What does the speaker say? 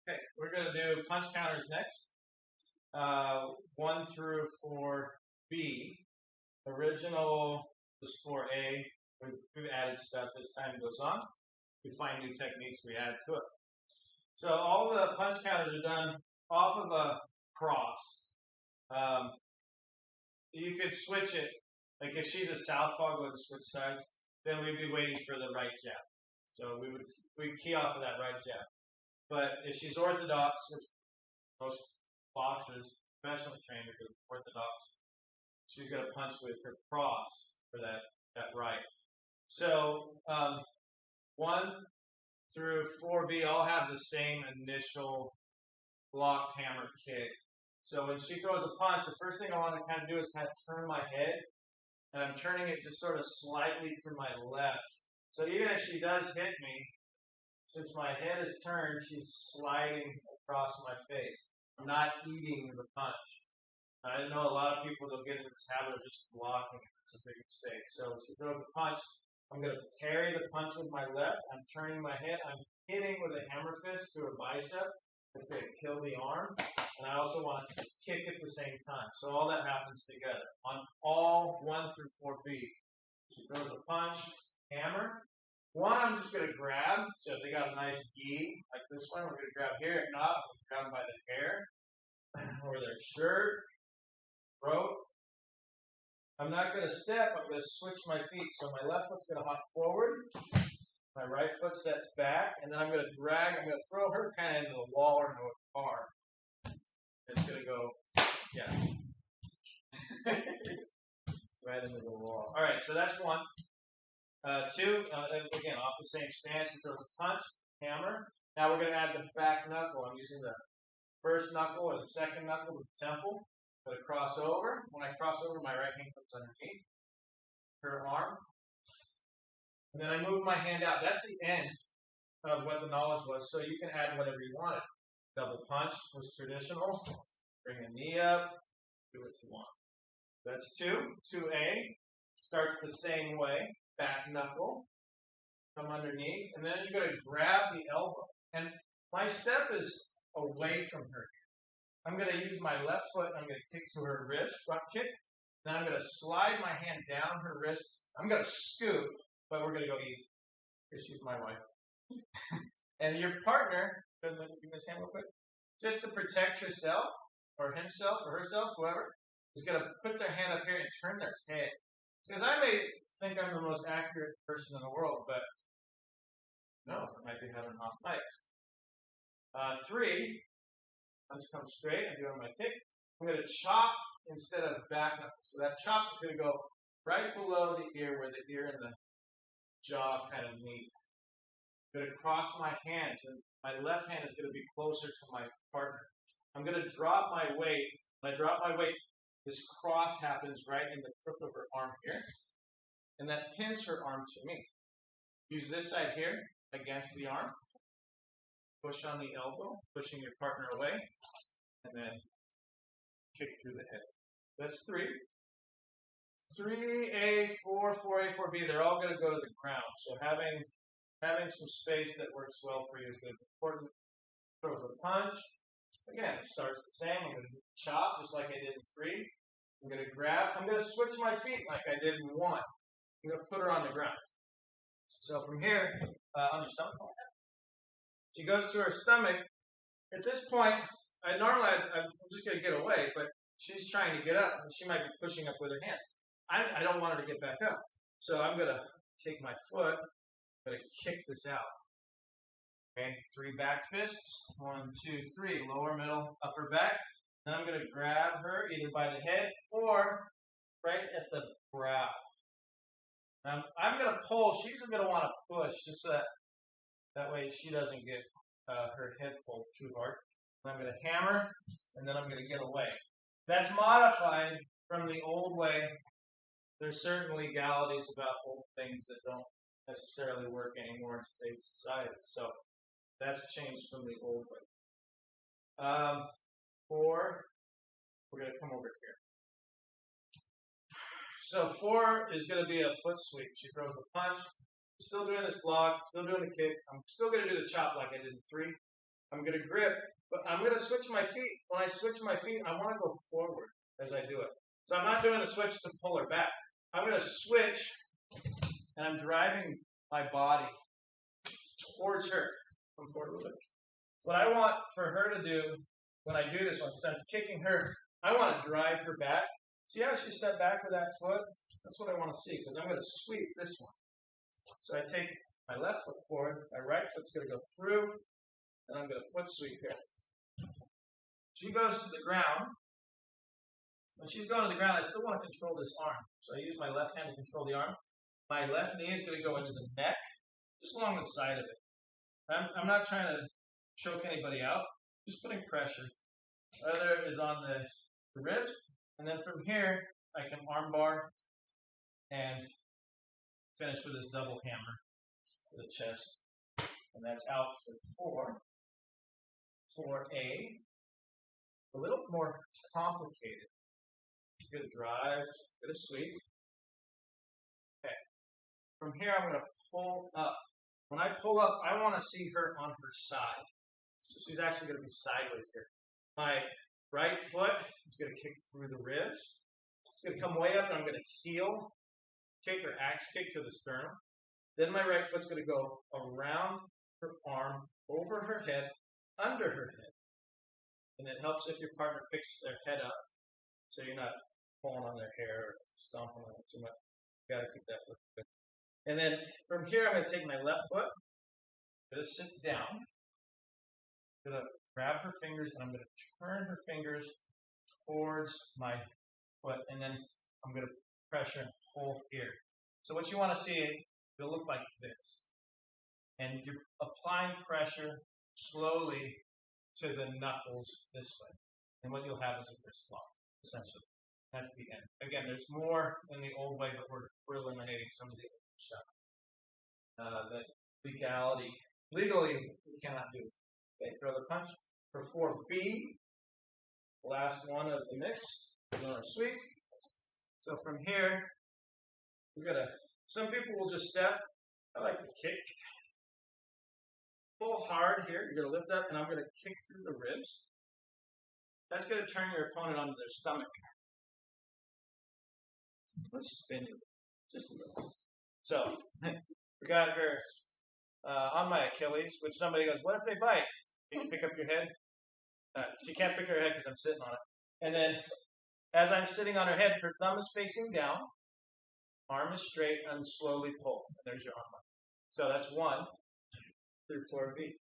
Okay, we're going to do punch counters next. 1 through 4B. Original was 4A. We've added stuff as time goes on. We find new techniques, we add to it. So all the punch counters are done off of a cross. You could switch it. Like if she's a southpaw, go to switch sides, then we'd be waiting for the right jab. So we'd key off of that right jab. But if she's orthodox, which most boxers, professionally trained, are orthodox, she's going to punch with her cross for that right. So 1 through 4B all have the same initial block, hammer, kick. So when she throws a punch, the first thing I want to kind of do is kind of turn my head, and I'm turning it just sort of slightly to my left. So even if she does hit me, since my head is turned, she's sliding across my face. I'm not eating the punch. I know a lot of people, they'll get into this habit of just blocking. It's a big mistake. So if she throws a punch, I'm going to parry the punch with my left. I'm turning my head. I'm hitting with a hammer fist to her bicep. It's going to kill the arm. And I also want to kick at the same time. So all that happens together on all 1 through 4B. She throws a punch, hammer. 1, I'm just going to grab. So if they got a nice gi, like this one, we're going to grab here. If not, we'll grab them by the hair or their shirt, throat. I'm not going to step. I'm going to switch my feet. So my left foot's going to hop forward. My right foot sets back. And then I'm going to drag. I'm going to throw her kind of into the wall or into a car. It's going to go, yeah. Right into the wall. All right, so that's 1. 2, again, off the same stance, she throws a punch, hammer. Now we're going to add the back knuckle. I'm using the first knuckle or the second knuckle with the temple. I'm going to cross over. When I cross over, my right hand comes underneath her arm. And then I move my hand out. That's the end of what the knowledge was. So you can add whatever you wanted. Double punch was traditional. Bring a knee up. Do what you want. That's 2. 2A starts the same way. Back knuckle, come underneath, and then you're going to grab the elbow. And my step is away from her. I'm going to use my left foot, and I'm going to kick to her wrist, front kick. Then I'm going to slide my hand down her wrist. I'm going to scoop, but we're going to go easy, because she's my wife. And your partner, give this hand real quick, just to protect herself, or himself, or herself, whoever, is going to put their hand up here and turn their head. Because I may think I'm the most accurate person in the world, but no, I might be having off nights. 3, punch comes straight. I'm doing my kick. I'm going to chop instead of back knuckle. So that chop is going to go right below the ear, where the ear and the jaw kind of meet. I'm going to cross my hands, and my left hand is going to be closer to my partner. I'm going to drop my weight. When I drop my weight, this cross happens right in the crook of her arm here. And that pins her arm to me. Use this side here against the arm. Push on the elbow, pushing your partner away. And then kick through the head. That's 3. 3A, 4, 4A, 4B, they're all going to go to the ground. So having some space that works well for you is going to be important. Throws a punch. Again, it starts the same. I'm going to chop just like I did in 3. I'm going to grab. I'm going to switch my feet like I did in 1. I'm going to put her on the ground. So from here, on your stomach, she goes to her stomach. At this point, I'm just going to get away, but she's trying to get up, and she might be pushing up with her hands. I don't want her to get back up. So I'm going to take my foot, I'm going to kick this out. Okay, 3 back fists. 1, 2, 3. Lower, middle, upper back. Then I'm going to grab her either by the head or right at the brow. Now, I'm going to pull. She's going to want to push just so that way she doesn't get her head pulled too hard. And I'm going to hammer, and then I'm going to get away. That's modified from the old way. There's certain legalities about old things that don't necessarily work anymore in today's society. So that's changed from the old way. 4, we're going to come over here. So 4 is going to be a foot sweep. She throws the punch. Still doing this block, still doing the kick. I'm still going to do the chop like I did in 3. I'm going to grip, but I'm going to switch my feet. When I switch my feet, I want to go forward as I do it. So I'm not doing a switch to pull her back. I'm going to switch, and I'm driving my body towards her. Come forward a little bit. What I want for her to do when I do this one, because I'm kicking her, I want to drive her back. See how she stepped back with that foot? That's what I want to see, because I'm going to sweep this one. So I take my left foot forward, my right foot's going to go through, and I'm going to foot sweep here. She goes to the ground. When she's going to the ground, I still want to control this arm. So I use my left hand to control the arm. My left knee is going to go into the neck, just along the side of it. I'm not trying to choke anybody out, just putting pressure. The other is on the ribs, and then from here, I can arm bar and finish with this double hammer to the chest. And that's out for 4A. A little more complicated. Good drive, good sweep. Okay. From here, I'm going to pull up. When I pull up, I want to see her on her side. So she's actually going to be sideways here. My right foot is going to kick through the ribs. It's going to come way up, and I'm going to heel kick or axe kick to the sternum. Then my right foot's going to go around her arm, over her head, under her head. And it helps if your partner picks their head up, so you're not pulling on their hair or stomping on it too much. You got to keep that foot good. And then from here, I'm going to take my left foot, I'm going to sit down, I'm going to grab her fingers, and I'm going to turn her fingers towards my foot, and then I'm going to pressure and pull here. So what you want to see, it'll look like this. And you're applying pressure slowly to the knuckles this way. And what you'll have is a wrist lock, essentially. That's the end. Again, there's more in the old way, but we're eliminating some of the old stuff. The legality. Legally, we cannot do it. Okay, throw the punch. For 4B, last one of the mix, we're going to sweep. So from here, we're going to, some people will just step. I like to kick. Pull hard here. You're going to lift up, and I'm going to kick through the ribs. That's going to turn your opponent onto their stomach. Let's spin you just a little. So, we got her on my Achilles, which somebody goes, what if they bite? You can pick up your head. She can't pick her head because I'm sitting on it. And then, as I'm sitting on her head, her thumb is facing down, arm is straight, and slowly pull. And there's your arm. So that's 1 through 4B.